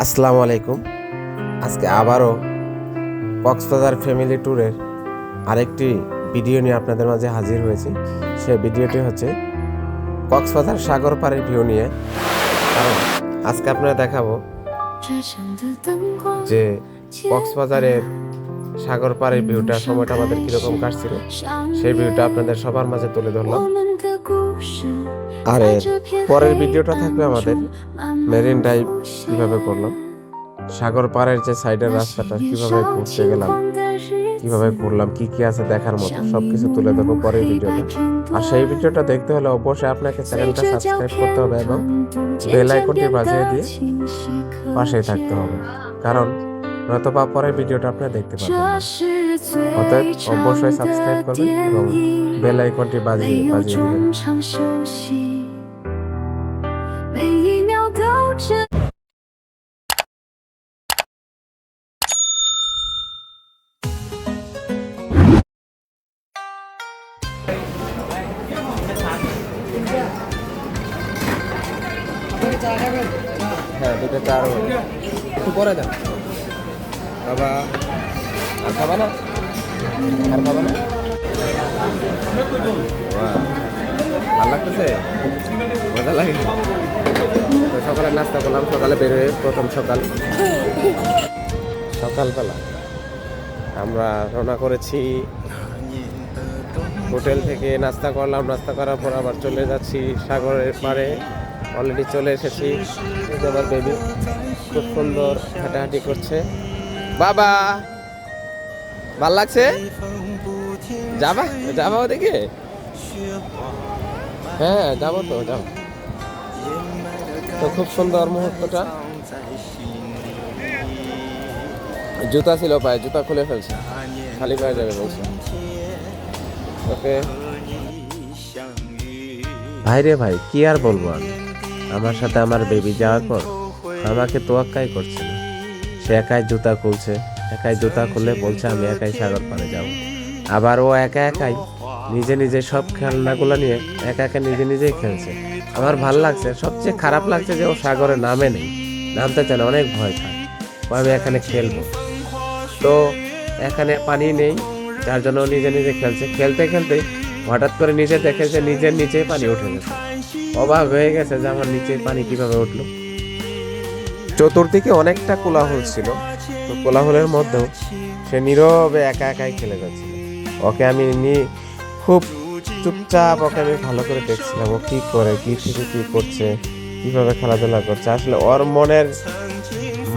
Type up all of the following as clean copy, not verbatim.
আসসালামু আলাইকুম। আজকে আবারও কক্সবাজার ফ্যামিলি ট্যুরের আরেকটি ভিডিও নিয়ে আপনাদের মাঝে হাজির হয়েছি। সেই ভিডিওটি হচ্ছে কক্সবাজার সাগর পাড়ের ভিউ নিয়ে। কারণ আজকে আপনারা দেখাবো যে কক্সবাজারের সাগর পাড়ের ভিউটা সময়টা আমাদের কীরকম কাটছিল, সেই ভিউটা আপনাদের সবার মাঝে তুলে ধরলাম। আর এর পরের ভিডিওটা থাকবে আমাদের মেরিন ড্রাইভ কীভাবে করলাম, সাগর পাড়ের যে সাইডের রাস্তাটা কিভাবে ঘুরতে গেলাম, কিভাবে ঘুরলাম, কি কি আছে দেখার মতো সবকিছু তুলে দেবো পরের ভিডিওটা। আর সেই ভিডিওটা দেখতে হলে অবশ্যই আপনাকে চ্যানেলটা সাবস্ক্রাইব করতে হবে এবং বেল আইকনটি বাজিয়ে দিয়ে পাশেই থাকতে হবে, কারণ নয়তোবা পরের ভিডিওটা আপনারা দেখতে পাবেন না। অতএব অবশ্যই সাবস্ক্রাইব করবেন এবং বেল আইকনটি বাজিয়ে দিবেন। হ্যাঁ, দুটো চার একটু পরে দেন বাবা। আর খাবা না? আর খাবা না? ভালো লাগতেছে, মজা লাগে। সকালে নাস্তা করলাম, সকালে বেরোয় প্রথম সকালবেলা আমরা রওনা করেছি হোটেল থেকে। নাস্তা করলাম, নাস্তা করার পর আবার চলে যাচ্ছি সাগরের পাড়ে। অলরেডি চলে এসেছি। আমার বেবি খুব সুন্দর হাঁটাহাঁটি করছে। বাবা ভাল লাগছে? যাবা ওদিকে? হ্যাঁ যাবো তো, যাবো তো। খুব সুন্দর মুহূর্তটা। জুতা ছিল পায়ে, জুতা খুলে ফেলছে, খালি পায়ে যাবে বলছে। ওকে ভাই রে ভাই, কি আর বলবো আমি। আমার সাথে আমার বেবি যাওয়ার পর আমাকে তোয়াক্কাই করছে না। সে একাই জুতা খুলছে, একাই জুতা খুলে বলছে আমি একাই সাগর পাড়ে যাব। আবার ও একাই নিজে সব খেলনাগুলো নিয়ে একা নিজেই খেলছে। আমার ভাল লাগছে। সবচেয়ে খারাপ লাগছে যে ও সাগরে নামে নেই, নামতে চায় না, অনেক ভয় খায়। আমি এখানে খেলবো, তো এখানে পানি নেই, যার জন্য নিজে খেলছে। খেলতে হঠাৎ করে নিজে দেখে যে নিজের নিচে পানি উঠে গেছে। অবাক হয়ে গেছে যে আমার নিচে পানি কিভাবে উঠলো। চতুর্দিকে অনেকটা কোলাহল ছিল, তো কোলাহলের মধ্যেও সে নীরবে একাই খেলে যাচ্ছিল। ওকে আমি খুব চুপচাপ ওকে আমি ভালো করে দেখছিলাম, ও কি করে, কি থেকে কি করছে, কিভাবে খেলাধুলা করছে। আসলে ওর মনের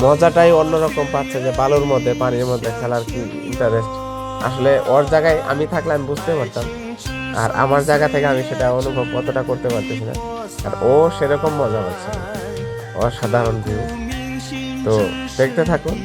মজাটাই অন্যরকম পাচ্ছে, যে বালুর মধ্যে পানির মধ্যে খেলার কি ইন্টারেস্ট। আসলে ওর জায়গায় আমি থাকলে আমি বুঝতে পারতাম, আর আমার জায়গা থেকে আমি সেটা অনুভব অতটা করতে পারতেছি না। আর ও সেরকম মজা পাচ্ছে, অসাধারণ ভিউ। তো দেখতে থাকুন।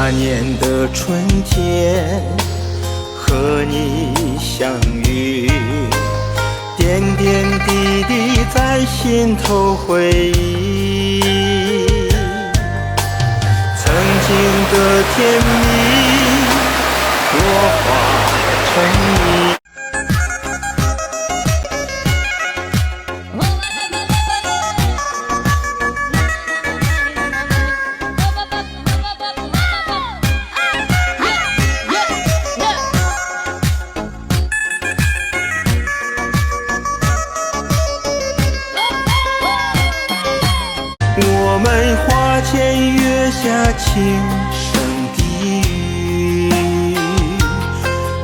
那年的春天和你相遇，点点滴滴在心头回忆，曾经的甜蜜落化成泥。我们花前月下情深地狱，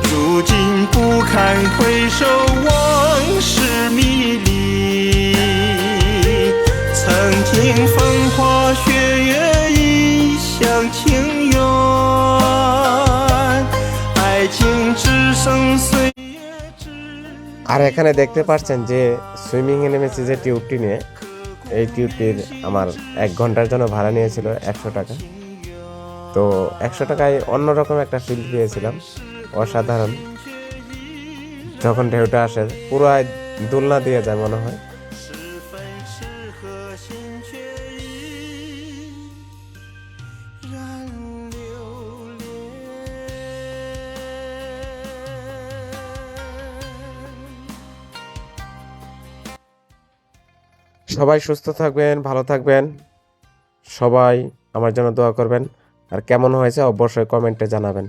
如今不堪回首，往事迷离。曾经风花雪月，一厢情愿，爱情 আর এখানে দেখতে পাচ্ছেন যে সুইমিংয়ে নেমেছি যে টিউবটি নিয়ে, এই টিউবটির আমার 1 ঘন্টার জন্য ভাড়া নিয়েছিল 100 টাকা। তো 100 টাকায় অন্যরকম একটা ফিল পেয়েছিলাম, অসাধারণ। যখন ঢেউটা আসে পুরো দোলনা দিয়ে যায় মনে হয়। সবাই সুস্থ থাকবেন, ভালো থাকবেন, সবাই আমার জন্য দোয়া করবেন। আর কেমন হয়েছে অবশ্যই কমেন্টে জানাবেন।